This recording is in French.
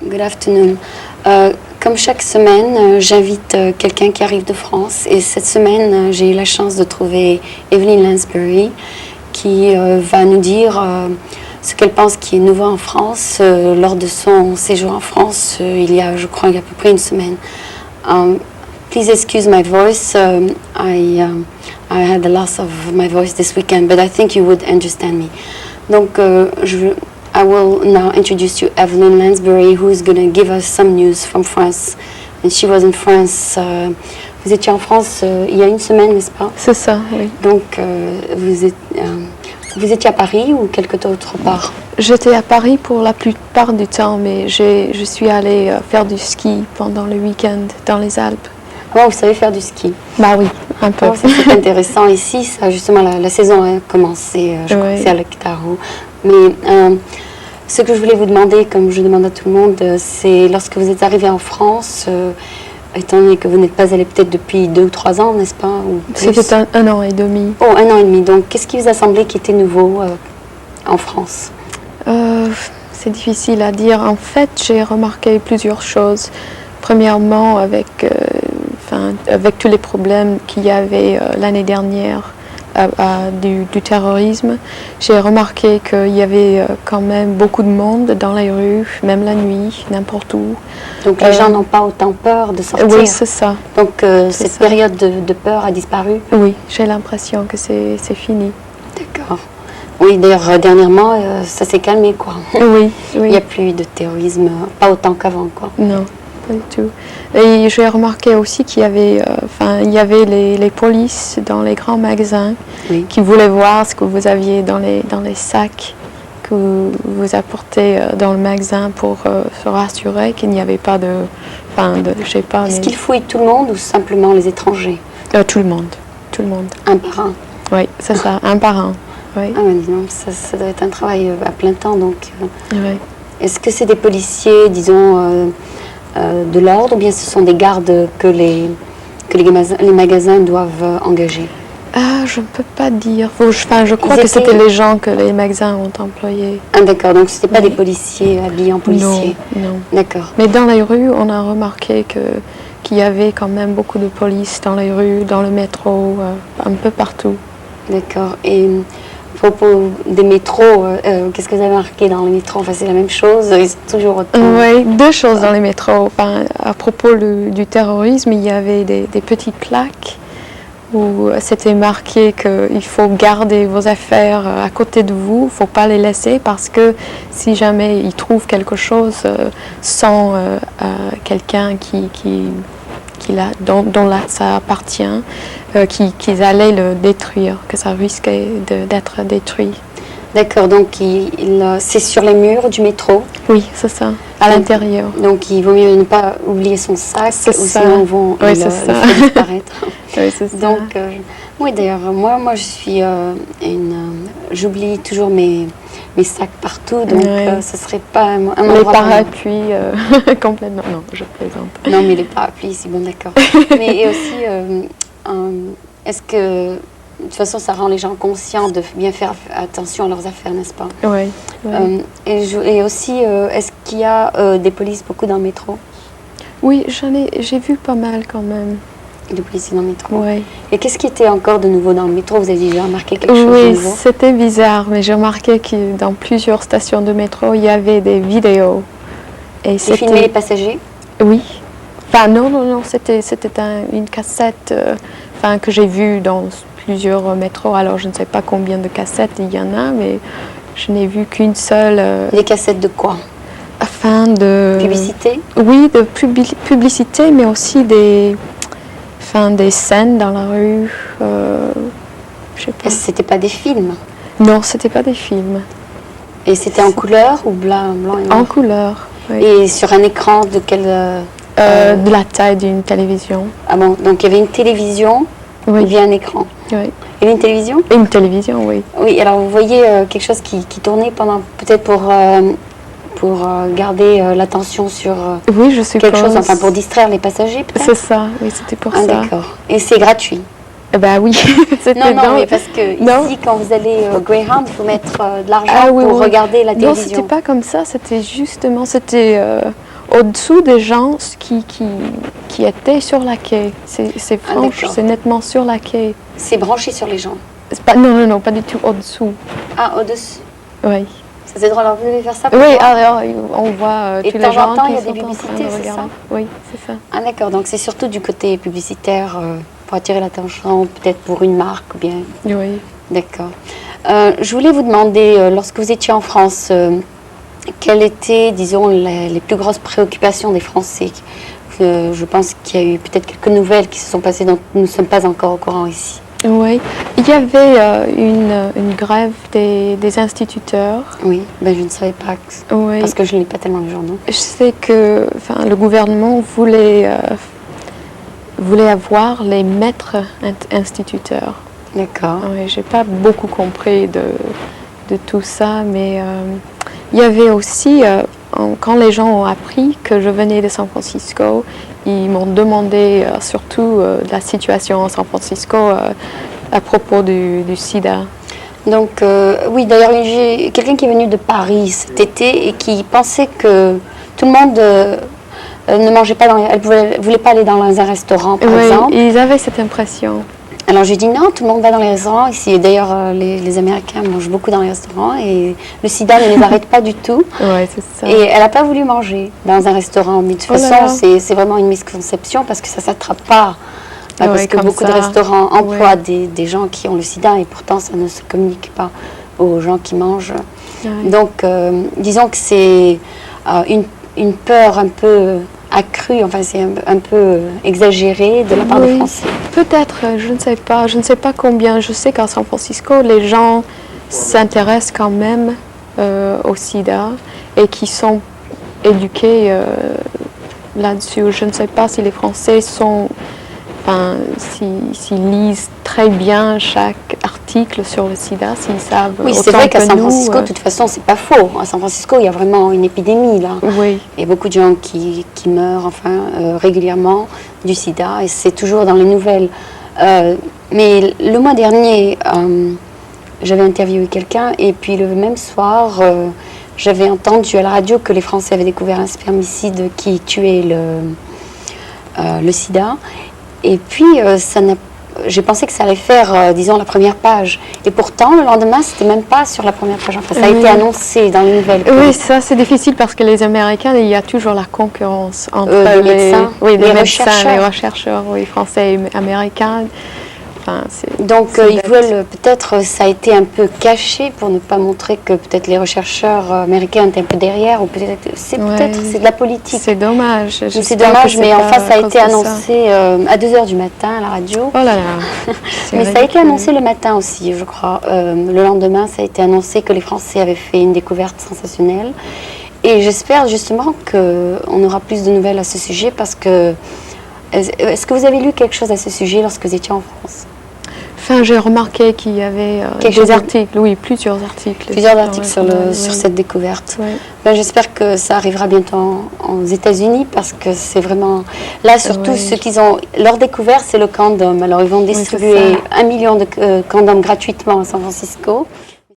Good afternoon. Comme chaque semaine, j'invite quelqu'un qui arrive de France. Et cette semaine, j'ai eu la chance de trouver Evelyn Lansbury qui va nous dire ce qu'elle pense qui est nouveau en France lors de son séjour en France il y a, je crois, il y a à peu près une semaine. Please excuse my voice. I had the loss of my voice this weekend, but I think you would understand me. Donc, I will now introduce you Evelyn Lansbury, who is going to give us some news from France. And she was in France. Vous étiez en France il y a une semaine, n'est-ce pas? C'est ça, oui. Donc, vous étiez à Paris ou quelque autre part? J'étais à Paris pour la plupart du temps, mais je suis allée faire du ski pendant le week-end dans les Alpes. Ah, vous savez faire du ski? Bah oui, un peu. Oh, c'est intéressant. Ici, ça, justement, la saison a commencé, je crois que c'est à l'Octaro. Mais ce que je voulais vous demander, comme je demande à tout le monde, c'est lorsque vous êtes arrivé en France, étant donné que vous n'êtes pas allé peut-être depuis 2 ou 3 ans, n'est-ce pas? C'était un an et demi. Oh, 1 an et demi. Donc, qu'est-ce qui vous a semblé qui était nouveau en France? C'est difficile à dire. En fait, j'ai remarqué plusieurs choses. Premièrement, avec tous les problèmes qu'il y avait l'année dernière du terrorisme, j'ai remarqué qu'il y avait quand même beaucoup de monde dans les rues, même la nuit, n'importe où. Donc les gens n'ont pas autant peur de sortir? Oui, c'est ça. Donc cette période de peur a disparu? Oui, j'ai l'impression que c'est fini. D'accord. Oui, d'ailleurs, dernièrement, ça s'est calmé, quoi. Oui, oui. Il n'y a plus de terrorisme, pas autant qu'avant, quoi. Non. Pas du tout. Et j'ai remarqué aussi qu'il y avait, les polices dans les grands magasins qui voulaient voir ce que vous aviez dans les sacs que vous apportez dans le magasin pour se rassurer qu'il n'y avait pas je sais pas. Est-ce qu'ils fouillent tout le monde ou simplement les étrangers? Tout le monde. Tout le monde. Un par un? Oui, c'est ça, un par un. Oui. Ah, mais non, ça doit être un travail à plein temps, donc. Oui. Est-ce que c'est des policiers, disons, de l'ordre, ou bien ce sont des gardes que les magasins doivent engager? Ah, je ne peux pas dire. Je crois que c'était les gens que les magasins ont employés. Ah, d'accord, donc ce n'étaient pas des policiers habillés en policiers? Non. D'accord. Mais dans les rues, on a remarqué qu'il y avait quand même beaucoup de police dans les rues, dans le métro, un peu partout. D'accord. Et à propos des métros, qu'est-ce que vous avez remarqué dans les métros? Enfin, c'est la même chose, ils sont toujours autant. Oui, 2 choses dans les métros. Enfin, à propos du terrorisme, il y avait des petites plaques où c'était marqué qu'il faut garder vos affaires à côté de vous, il ne faut pas les laisser parce que si jamais ils trouvent quelque chose sans quelqu'un dont là ça appartient, qu'ils allaient le détruire, que ça risquait d'être détruit. D'accord, donc c'est sur les murs du métro? Oui, c'est ça, à l'intérieur. Donc il vaut mieux ne pas oublier son sac, ou sinon ils le font disparaître. Oui, c'est ça. Donc, oui, d'ailleurs, moi je suis j'oublie toujours mes sacs partout, donc ce serait pas un endroit... Les parapluies, complètement, non, je plaisante. Non, mais les parapluies, c'est bon, d'accord. Mais et aussi, est-ce que... De toute façon, ça rend les gens conscients de bien faire attention à leurs affaires, n'est-ce pas? Oui. Et aussi, est-ce qu'il y a des polices beaucoup dans le métro? Oui, j'ai vu pas mal quand même. De policiers dans le métro? Oui. Et qu'est-ce qui était encore de nouveau dans le métro? Vous avez déjà remarqué quelque chose de nouveau? Oui, c'était bizarre, mais j'ai remarqué que dans plusieurs stations de métro, il y avait des vidéos. Et filmer les passagers? Oui. Enfin, non, c'était une cassette que j'ai vue dans plusieurs métros. Alors, je ne sais pas combien de cassettes il y en a, mais je n'ai vu qu'une seule. Des cassettes de quoi? Publicité? Oui, de publicité, mais aussi des scènes dans la rue. Je sais pas. C'était pas des films? Non, c'était pas des films. Et c'était en couleur ou blanc et noir? En couleur, oui. Et sur un écran de quelle... de la taille d'une télévision. Ah bon, donc il y avait une télévision, oui. Il y avait un écran. Oui. Il y avait une télévision? Une télévision, oui. Oui, alors vous voyez quelque chose qui tournait pendant, peut-être pour garder l'attention sur oui, je suppose. quelque chose, enfin pour distraire les passagers peut-être? C'est ça, oui, c'était pour ça. D'accord. Et c'est gratuit? Ben oui, c'était non, mais parce que ici, quand vous allez au Greyhound, il faut mettre de l'argent pour regarder la télévision. Non, c'était pas comme ça, c'était justement, au-dessous des gens qui étaient sur la quai. C'est franche, d'accord. c'est nettement sur la quai. C'est branché sur les gens. Non, pas du tout au-dessous. Ah, au-dessus. Oui. Ça c'est drôle, alors vous devez faire ça pour Oui, voir. alors on voit Et tous de les temps gens en temps, qui il y a sont des en train publicités, de c'est regarder. ça? Oui, c'est ça. Ah d'accord, donc c'est surtout du côté publicitaire pour attirer l'attention, peut-être pour une marque ou bien. Oui. D'accord. Je voulais vous demander, lorsque vous étiez en France, quelles étaient, disons, les plus grosses préoccupations des Français? Je pense qu'il y a eu peut-être quelques nouvelles qui se sont passées dont nous ne sommes pas encore au courant ici. Oui, il y avait une grève des instituteurs. Oui, ben je ne savais pas, Oui. parce que je ne lis pas tellement les journaux. Je sais que le gouvernement voulait avoir les maîtres instituteurs. D'accord. Oui, j'ai pas beaucoup compris de tout ça, mais il y avait aussi, quand les gens ont appris que je venais de San Francisco, ils m'ont demandé surtout la situation à San Francisco à propos du sida. Donc, oui, d'ailleurs, j'ai quelqu'un qui est venu de Paris cet été et qui pensait que tout le monde ne mangeait pas elle voulait pas aller dans un restaurant, par exemple. Ils avaient cette impression. Alors j'ai dit non, tout le monde va dans les restaurants ici. Et d'ailleurs, les Américains mangent beaucoup dans les restaurants et le sida ne les arrête pas du tout. Oui, c'est ça. Et elle n'a pas voulu manger dans un restaurant. Mais de toute façon, c'est vraiment une misconception parce que ça ne s'attrape pas. Parce que beaucoup de restaurants emploient des gens qui ont le sida et pourtant ça ne se communique pas aux gens qui mangent. Ouais. Donc, disons que c'est une peur un peu accrue, enfin c'est un peu exagéré de la part des Français. Peut-être, je ne sais pas combien. Je sais qu'à San Francisco, les gens s'intéressent quand même au sida et qui sont éduqués là-dessus. Je ne sais pas si les Français s'ils lisent très bien chaque article sur le sida, s'ils savent. Oui, c'est vrai qu'à San Francisco, de toute façon, c'est pas faux. À San Francisco, il y a vraiment une épidémie là. Oui. Il y a beaucoup de gens qui meurent régulièrement du sida et c'est toujours dans les nouvelles. Mais le mois dernier, j'avais interviewé quelqu'un et puis le même soir, j'avais entendu à la radio que les Français avaient découvert un spermicide qui tuait le sida. Et puis, j'ai pensé que ça allait faire, disons, la première page. Et pourtant, le lendemain, c'était même pas sur la première page. Enfin, ça a été annoncé dans les nouvelles. Oui, ça, c'est difficile parce que les Américains, il y a toujours la concurrence entre les médecins, les médecins, les chercheurs, français et américains. Enfin, donc, ils veulent peut-être, ça a été un peu caché pour ne pas montrer que peut-être les chercheurs américains étaient un peu derrière, ou peut-être c'est de la politique. C'est dommage. C'est dommage, mais enfin, ça a été annoncé à 2h du matin à la radio. Oh là là. Mais ça a été annoncé le matin aussi, je crois. Le lendemain, ça a été annoncé que les Français avaient fait une découverte sensationnelle. Et j'espère justement qu'on aura plus de nouvelles à ce sujet parce que... Est-ce que vous avez lu quelque chose à ce sujet lorsque vous étiez en France? Enfin, j'ai remarqué qu'il y avait des articles, plusieurs articles. Plusieurs articles sur cette découverte. Oui. Ben, j'espère que ça arrivera bientôt aux États-Unis parce que c'est vraiment... Là, surtout, ceux qui ont... Leur découverte, c'est le condom. Alors, ils vont distribuer 1 million de condoms gratuitement à San Francisco.